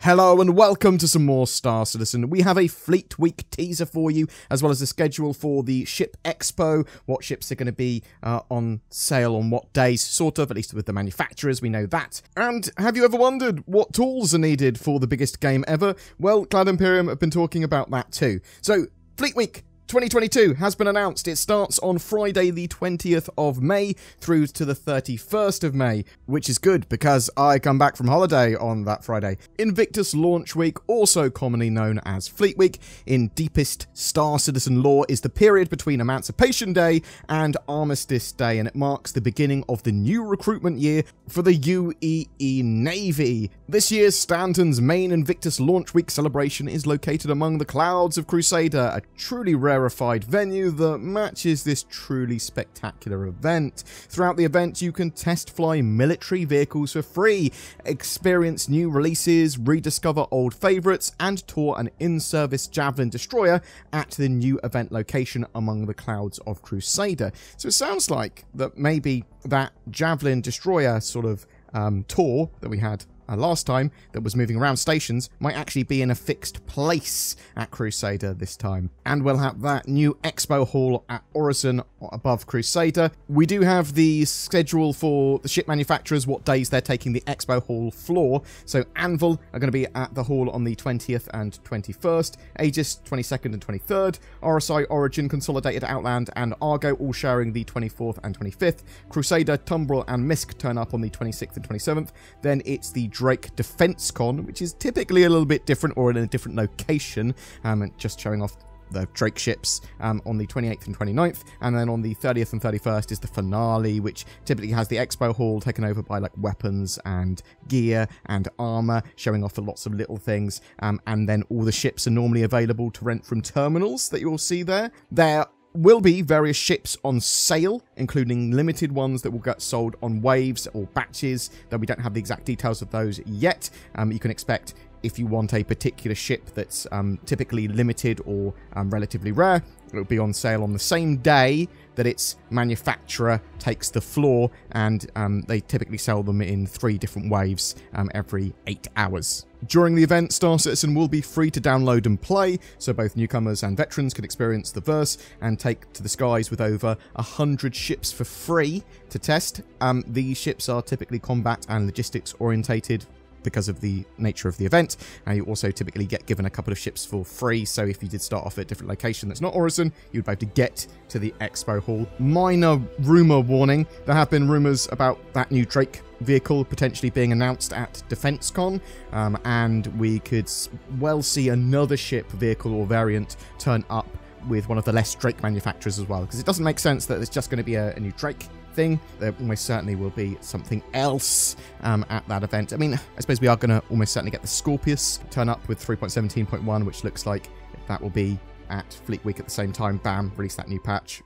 Hello and welcome to some more Star Citizen. We have a Fleet Week teaser for you, as well as a schedule for the Ship Expo, what ships are going to be on sale on what days, sort of, at least with the manufacturers, we know that. And have you ever wondered what tools are needed for the biggest game ever? Well, Cloud Imperium have been talking about that too. So, Fleet Week 2022 has been announced. It starts on Friday the 20th of May through to the 31st of May, which is good because I come back from holiday on that Friday. Invictus Launch Week, also commonly known as Fleet Week, in deepest Star Citizen lore, is the period between Emancipation Day and Armistice Day, and it marks the beginning of the new recruitment year for the UEE Navy. This year's Stanton's main Invictus Launch Week celebration is located among the clouds of Crusader, a truly rarefied venue that matches this truly spectacular event. Throughout the event, you can test fly military vehicles for free, experience new releases, rediscover old favourites, and tour an in-service Javelin destroyer at the new event location among the clouds of Crusader. So it sounds like that maybe that Javelin destroyer sort of tour that we had last time that was moving around stations might actually be in a fixed place at Crusader this time. And we'll have that new expo hall at Orison above Crusader. We do have the schedule for the ship manufacturers, what days they're taking the expo hall floor. So Anvil are going to be at the hall on the 20th and 21st, Aegis 22nd and 23rd, RSI, Origin, Consolidated, Outland and Argo all sharing the 24th and 25th. Crusader, Tumbril and Misk turn up on the 26th and 27th. Then it's the Drake Defense Con, which is typically a little bit different or in a different location, just showing off the Drake ships on the 28th and 29th, and then on the 30th and 31st is the finale, which typically has the expo hall taken over by like weapons and gear and armor, showing off for lots of little things, and then all the ships are normally available to rent from terminals that you'll see there. There will be various ships on sale, including limited ones that will get sold on waves or batches, though we don't have the exact details of those yet. You can expect, if you want a particular ship that's typically limited or relatively rare, it'll be on sale on the same day that its manufacturer takes the floor, and they typically sell them in 3 different waves every 8 hours. During the event, Star Citizen will be free to download and play, so both newcomers and veterans can experience the verse and take to the skies with over 100 ships for free to test. These ships are typically combat and logistics orientated because of the nature of the event. You also typically get given a couple of ships for free, so if you did start off at a different location that's not Orison, you'd be able to get to the expo hall. Minor rumour warning, there have been rumours about that new Drake vehicle potentially being announced at DefenseCon, and we could well see another ship, vehicle or variant turn up with one of the less Drake manufacturers as well, because it doesn't make sense that it's just going to be a new Drake thing. There almost certainly will be something else at that event. I mean, I suppose we are going to almost certainly get the Scorpius turn up with 3.17.1, which looks like that will be at Fleet Week at the same time. Bam, release that new patch,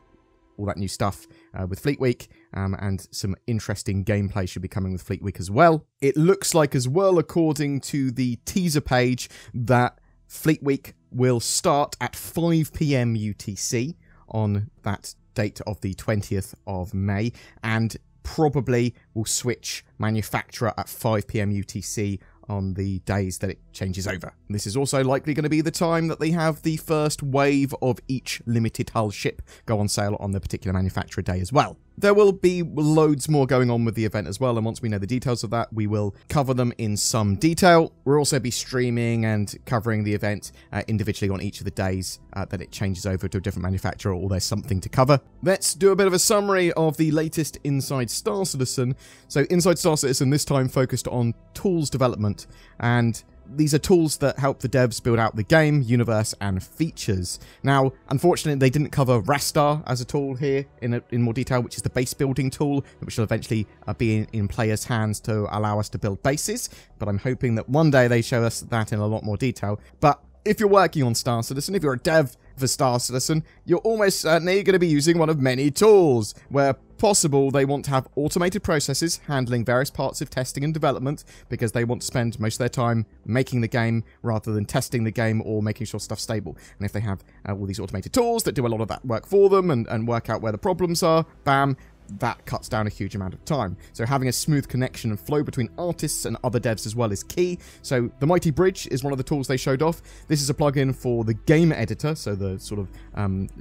all that new stuff with Fleet Week, and some interesting gameplay should be coming with Fleet Week as well. It looks like as well, according to the teaser page, that Fleet Week will start at 5 PM UTC on that date of the 20th of May, and probably will switch manufacturer at 5 PM UTC on the days that it changes over. This is also likely going to be the time that they have the first wave of each limited hull ship go on sale on the particular manufacturer day as well. There will be loads more going on with the event as well, and once we know the details of that, we will cover them in some detail. We'll also be streaming and covering the event individually on each of the days that it changes over to a different manufacturer, or there's something to cover. Let's do a bit of a summary of the latest Inside Star Citizen. So Inside Star Citizen this time focused on tools development, and these are tools that help the devs build out the game, universe, and features. Now, unfortunately, they didn't cover Rastar as a tool here in more detail, which is the base building tool, which will eventually be in players' hands to allow us to build bases. But I'm hoping that one day they show us that in a lot more detail. But if you're working on Star Citizen, if you're a dev for Star Citizen, you're almost certainly going to be using one of many tools. Where possible, they want to have automated processes handling various parts of testing and development, because they want to spend most of their time making the game rather than testing the game or making sure stuff's stable. And if they have all these automated tools that do a lot of that work for them and work out where the problems are, bam, that cuts down a huge amount of time. So having a smooth connection and flow between artists and other devs as well is key. So the Mighty Bridge is one of the tools they showed off. This is a plugin for the game editor, so the sort of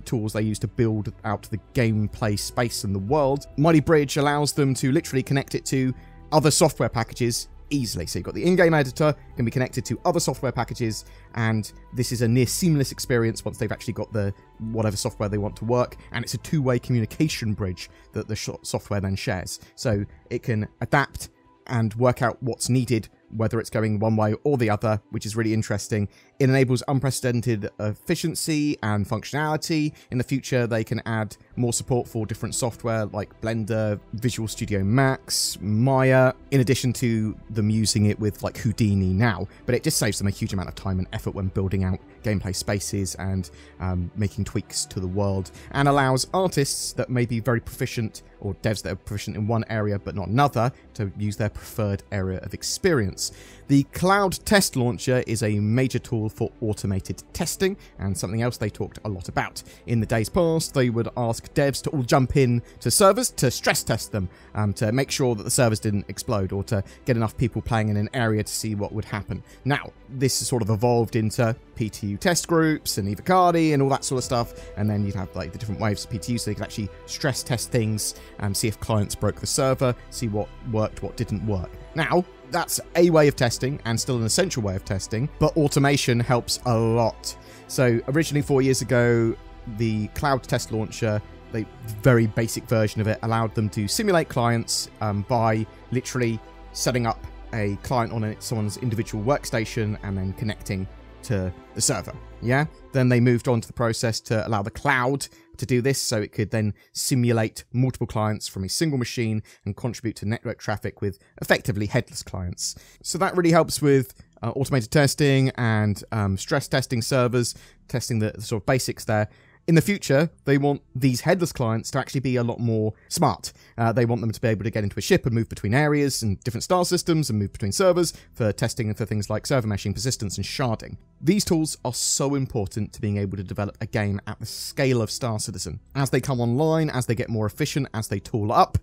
tools they use to build out the gameplay space in the world. Mighty Bridge allows them to literally connect it to other software packages easily. So you've got the in-game editor, can be connected to other software packages, and this is a near seamless experience once they've actually got the whatever software they want to work, and it's a two-way communication bridge that the software then shares. So it can adapt and work out what's needed, whether it's going one way or the other, which is really interesting. It enables unprecedented efficiency and functionality. In the future, they can add more support for different software like Blender, Visual Studio Max, Maya, in addition to them using it with like Houdini now. But it just saves them a huge amount of time and effort when building out gameplay spaces and making tweaks to the world, and allows artists that may be very proficient, or devs that are proficient in one area but not another, to use their preferred area of experience. The Cloud Test Launcher is a major tool for automated testing, and something else they talked a lot about. In the days past, they would ask devs to all jump in to servers to stress test them, to make sure that the servers didn't explode, or to get enough people playing in an area to see what would happen. Now, this has sort of evolved into PTU test groups and Evocati and all that sort of stuff, and then you'd have like the different waves of PTU, so they could actually stress test things and see if clients broke the server, see what worked, what didn't work. Now, that's a way of testing, and still an essential way of testing, but automation helps a lot. So originally 4 years ago, the Cloud Test Launcher, the very basic version of it, allowed them to simulate clients by literally setting up a client on someone's individual workstation and then connecting to the server. Yeah? Then they moved on to the process to allow the cloud to do this, so it could then simulate multiple clients from a single machine and contribute to network traffic with effectively headless clients. So that really helps with automated testing and stress testing servers, testing the sort of basics there. In the future, they want these headless clients to actually be a lot more smart. They want them to be able to get into a ship and move between areas and different star systems and move between servers for testing and for things like server meshing, persistence, and sharding. These tools are so important to being able to develop a game at the scale of Star Citizen. As they come online, as they get more efficient, as they tool up,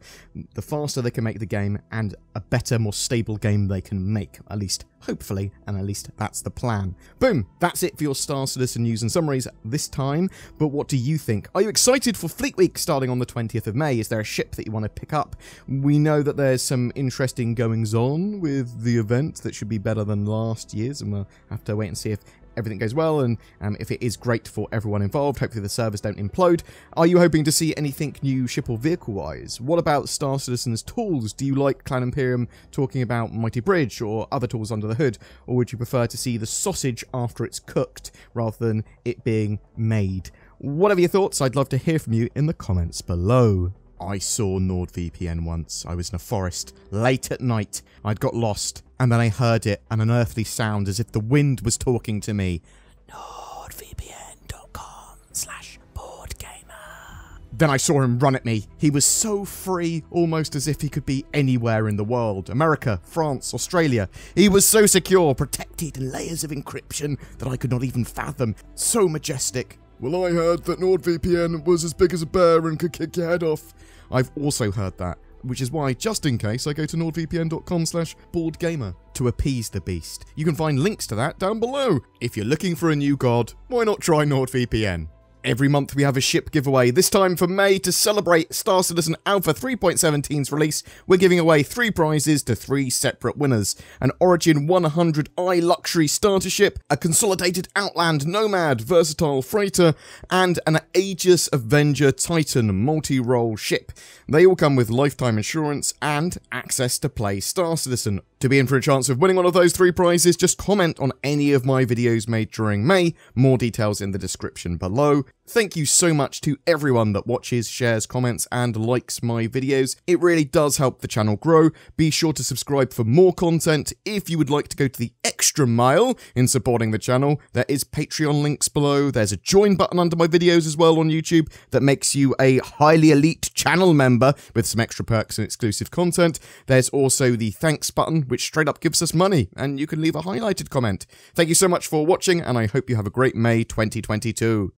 the faster they can make the game, and a better, more stable game they can make, at least hopefully, and at least that's the plan. Boom! That's it for your Star Citizen news and summaries this time, but what do you think? Are you excited for Fleet Week starting on the 20th of May? Is there a ship that you want to pick up? We know that there's some interesting goings-on with the event that should be better than last year's, and we'll have to wait and see if everything goes well, and if it is great for everyone involved. Hopefully the servers don't implode. Are you hoping to see anything new ship or vehicle wise? What about Star Citizen's tools? Do you like Cloud Imperium talking about Mighty Bridge or other tools under the hood, or would you prefer to see the sausage after it's cooked rather than it being made? Whatever your thoughts, I'd love to hear from you in the comments below. I saw NordVPN once. I was in a forest, late at night. I'd got lost, and then I heard it, an unearthly sound as if the wind was talking to me. NordVPN.com/BoredGamer. Then I saw him run at me. He was so free, almost as if he could be anywhere in the world. America, France, Australia. He was so secure, protected in layers of encryption that I could not even fathom. So majestic. Well, I heard that NordVPN was as big as a bear and could kick your head off. I've also heard that, which is why, just in case, I go to nordvpn.com/BoredGamer to appease the beast. You can find links to that down below. If you're looking for a new god, why not try NordVPN? Every month we have a ship giveaway. This time for May, to celebrate Star Citizen Alpha 3.17's release, we're giving away 3 prizes to 3 separate winners. An Origin 100i luxury starter ship, a consolidated Outland Nomad versatile freighter, and an Aegis Avenger Titan multi-role ship. They all come with lifetime insurance and access to play Star Citizen. To be in for a chance of winning one of those 3 prizes, just comment on any of my videos made during May. More details in the description below. Thank you so much to everyone that watches, shares, comments, and likes my videos. It really does help the channel grow. Be sure to subscribe for more content. If you would like to go to the extra mile in supporting the channel, there is Patreon links below. There's a join button under my videos as well on YouTube that makes you a highly elite channel member with some extra perks and exclusive content. There's also the thanks button, which straight up gives us money, and you can leave a highlighted comment. Thank you so much for watching, and I hope you have a great May 2022.